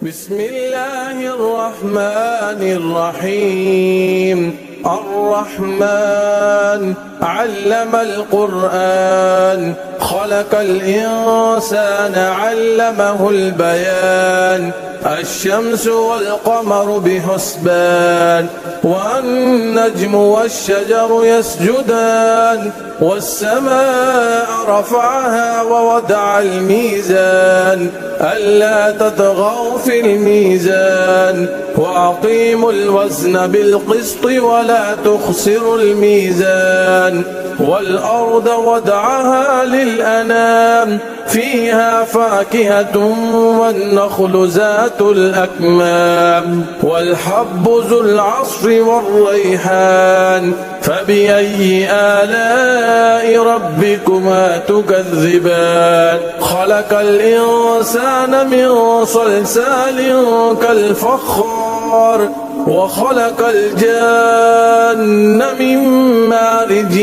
بسم الله الرحمن الرحيم. الرحمن علم القرآن، خلق الإنسان علمه البيان. الشمس والقمر بحسبان، والنجم والشجر يسجدان. والسماء رفعها ووضع الميزان، ألا تطغوا في الميزان. وأقيموا الوزن بالقسط ولا تخسروا الميزان. والأرض وضعها للأنام، فيها فاكهة والنخل ذات الأكمام. والحب ذو العصف والريحان. فبأي آلاء ربكما تكذبان؟ خلق الإنسان من صلصال كالفخار، وخلق الجن من مارج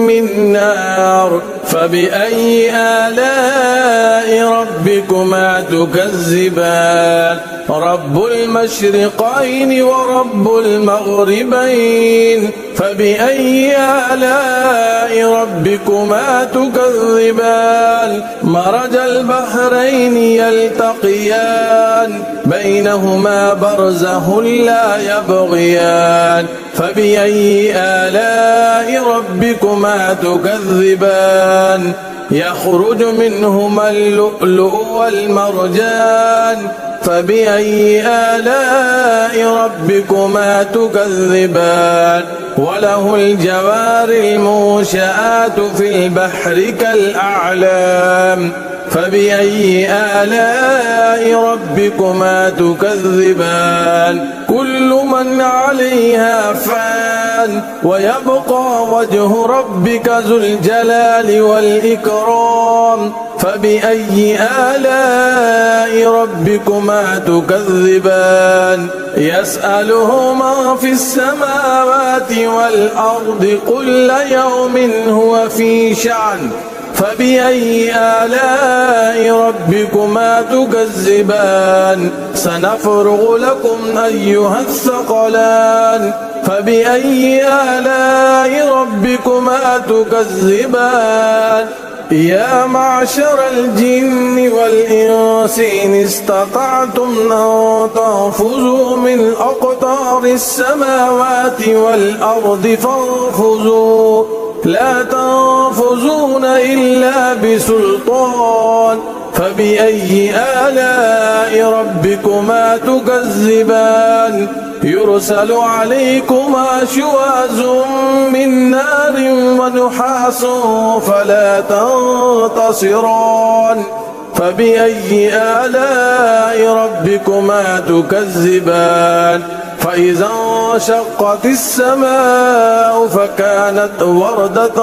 من نار. فبأي آلاء ربكما تكذبان؟ رب المشرقين ورب المغربين. فبأي آلاء ربكما تكذبان؟ مرج البحرين يلتقيان، بينهما برزخ لا يبغيان. فبأي آلاء ربكما تكذبان؟ يخرج منهما اللؤلؤ والمرجان. فبأي آلاء ربكما تكذبان؟ وله الجوار المنشآت في البحر كالأعلام. فبأي آلاء ربكما تكذبان؟ كل من عليها فان، ويبقى وجه ربك ذو الجلال والإكرام. فبأي آلاء ربكما تكذبان؟ يسأله ما في السماوات والأرض، كل يوم هو في شأن. فبأي آلاء ربكما تكذبان؟ سنفرغ لكم أيها الثقلان. فبأي آلاء ربكما تكذبان؟ يا معشر الجن والإنس إن استطعتم أن تنفذوا من أقطار السماوات والأرض فانفذوا، لا تنفذون إلا بسلطان. فبأي آلاء ربكما تكذبان؟ يرسل عليكما شواظ من نار ونحاس فلا تنتصران. فبأي آلاء ربكما تكذبان؟ فإذا انشقت السماء فكانت وردة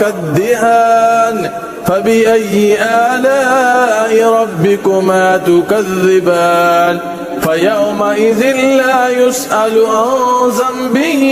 كالدهان. فبأي آلاء ربكما تكذبان؟ فيومئذ لا يسأل عن ذنبه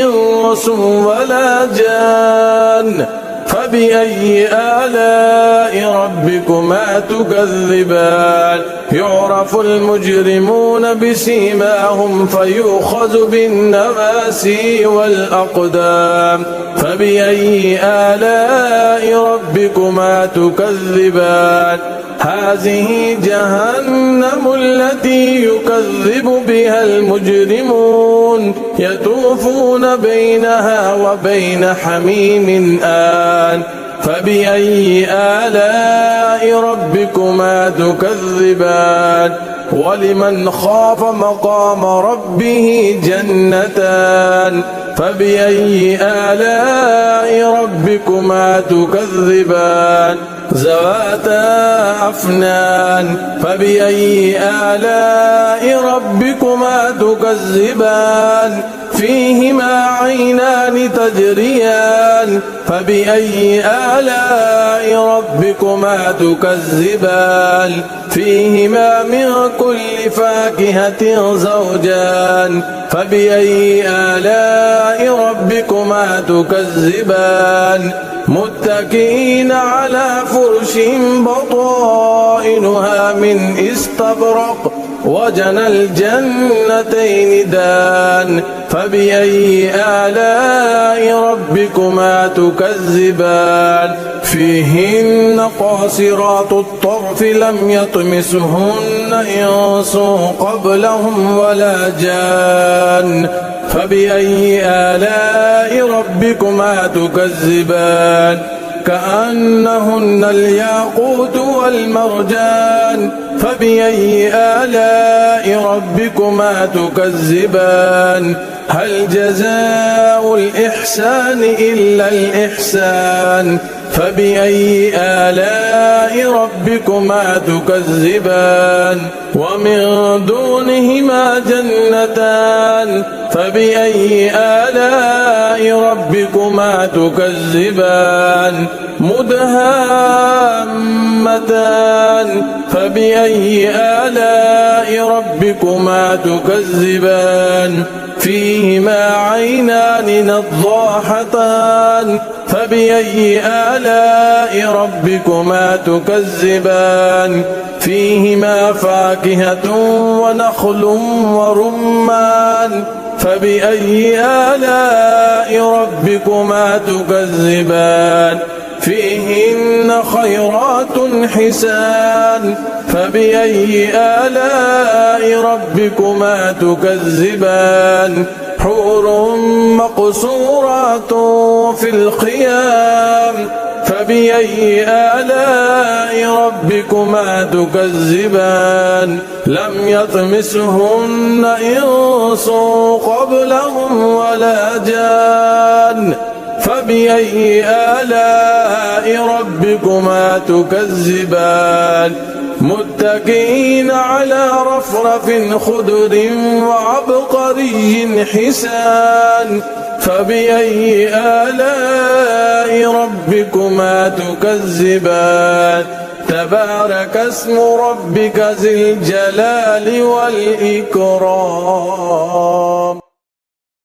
إنس ولا جان. فبأي آلاء ربكما تكذبان؟ يعرف المجرمون بسيماهم فيؤخذ بالنواسي والأقدام. فبأي آلاء ربكما تكذبان؟ هذه جهنم التي يكذب بها المجرمون، يطوفون بينها وبين حميم آن. فبأي آلاء ربكما تكذبان؟ ولمن خاف مقام ربه جنتان. فبأي آلاء ربكما تكذبان؟ ذواتا أفنان. فبأي آلاء ربكما تكذبان؟ فيهما عينان تجريان. فبأي آلاء ربكما تكذبان؟ فيهما من كل فاكهة زوجان فبأي آلاء ربكما تكذبان متكئين على فرش بطائنها من استبرق وجنى الجنتين دان فبأي آلاء ربكما تكذبان فيهن قاصرات الطرف لم يطمسهن إنس قبلهم ولا جان فبأي آلاء ربكما تكذبان كأنهن الياقوت والمرجان فبأي آلاء ربكما تكذبان هل جزاء الإحسان إلا الإحسان فبأي آلاء ربكما تكذبان ومن دونهما جنتان فبأي آلاء ربكما تكذبان مدهامتان فبأي آلاء ربكما تكذبان فيهما عينان نضاحتان فبأي آلاء ربكما تكذبان فيهما فاكهة ونخل ورمان فبأي آلاء ربكما تكذبان فيهن خيرات حسان فبأي آلاء ربكما تكذبان حور مقصورات في الخيام فبأي آلاء ربكما تكذبان لم يطمسهن إنس قبلهم ولا جان فبأي آلاء ربكما تكذبان متكئين على رفرف خضر وعبقري حسان فبأي آلاء ربكما تكذبان تبارك اسم ربك ذي الجلال والإكرام.